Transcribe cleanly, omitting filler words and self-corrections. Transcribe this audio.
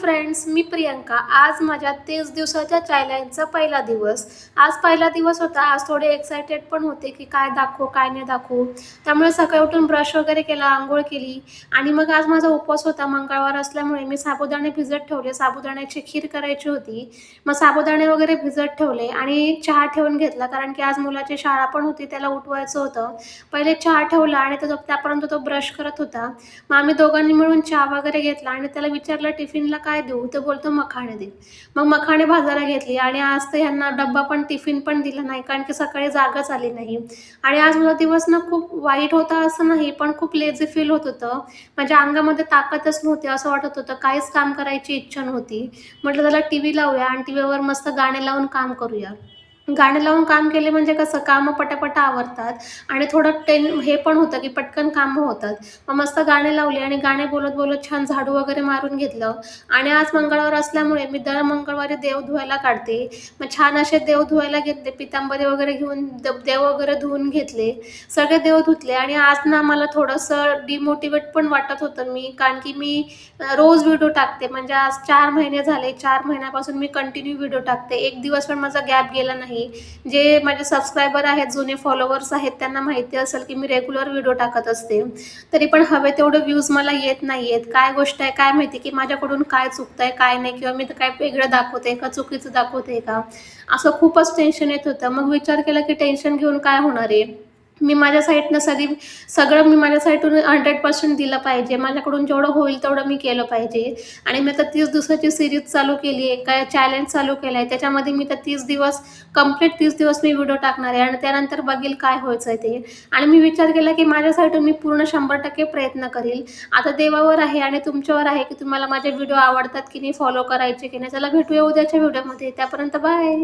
Friends, मी प्रियंका. आज माझ्या 30 दिवसाच्या चॅलेंजचा पहिला दिवस. आज पहिला दिवस होता. आज थोडे एक्सायटेड पण होते की काय दाखवू, काय नाही दाखवू. त्यामुळे सकाळी उठून ब्रश वगैरे केला, अंघोळ केली आणि मग आज माझा उपवास होता. मंगळवार असल्यामुळे मी साबुदाणे भिजत ठेवले. साबुदाण्याची खीर करायची होती. मग साबुदाणे वगैरे भिजत ठेवले आणि चहा ठेवून घेतला, कारण की आज मुलाची शाळा पण होती, त्याला उठवायचं होतं. पहिले चहा ठेवला आणि त्यापर्यंत तो ब्रश करत होता. मग आम्ही दोघांनी मिळून चहा वगैरे घेतला आणि त्याला विचारलं टिफिनला काय देऊ, तर बोलतो मखाणे दे. मग मखाणे भाजायला घेतली आणि आज तर ह्यांना डब्बा पण टिफिन पण दिला नाही, कारण की सकाळी जागच आली नाही. आणि आज माझा दिवस ना खूप वाईट होता असं नाही, पण खूप लेझी फील होत होतं. माझ्या अंगामध्ये ताकदच नव्हती, असं वाटत होतं काहीच काम करायची इच्छा नव्हती. म्हटलं त्याला टीव्ही लावूया आणि टीव्हीवर मस्त गाणे लावून काम करूया. गाणे लावून काम केले म्हणजे कसं कामं पटापटा आवरतात आणि थोडं हे पण होतं की पटकन कामं होतात. मग मस्त गाणे लावले आणि गाणे बोलत बोलत छान झाडू वगैरे मारून घेतलं. आणि आज मंगळवार असल्यामुळे मी दर मंगळवारी देव धुवायला काढते. मग छान असे देव धुवायला घेतले, पितांबरी वगैरे घेऊन देव वगैरे धुवून घेतले, सगळे देव धुतले. आणि आज ना मला थोडंसं डिमोटिवेट पण वाटत होतं मी, कारण की मी रोज व्हिडिओ टाकते. म्हणजे आज 4 महिने झाले, 4 महिन्यापासून मी कंटिन्यू व्हिडिओ टाकते. एक दिवस पण माझा गॅप गेला नाही. जे माझे सबस्क्रायबर आहेत, जुने फॉलोवर्स आहेत, त्यांना माहिती असेल की मी रेग्युलर व्हिडिओ टाकत असते. तरी पण हवे तेवढे व्ह्यूज मला येत नाही आहेत. काय गोष्ट आहे काय माहिती, की माझ्याकडून काय चुकतंय काय नाही, किंवा मी तर काय वेगळं दाखवते का, चुकीचं दाखवते का, असं खूपच टेन्शन येत होतं. मग विचार केला की टेन्शन घेऊन काय होणार आहे. मी माझ्या साईडनं सगळं मी माझ्या साईडून 100% दिलं पाहिजे. माझ्याकडून जेवढं होईल तेवढं मी केलं पाहिजे. आणि मी आता 30 दिवसाची सिरीज चालू केली आहे, काय चॅलेंज चालू केलं आहे. त्याच्यामध्ये मी तर 30 दिवस कंप्लीट 30 दिवस मी व्हिडिओ टाकणार आहे आणि त्यानंतर बघील काय व्हायचं आहे ते. आणि मी विचार केला की माझ्या साईडून मी पूर्ण 100% प्रयत्न करील. आता देवावर आहे आणि तुमच्यावर आहे की तुम्हाला माझे व्हिडिओ आवडतात की नाही, फॉलो करायचे की नाही. चला भेटूया उद्याच्या व्हिडिओमध्ये. त्यापर्यंत बाय.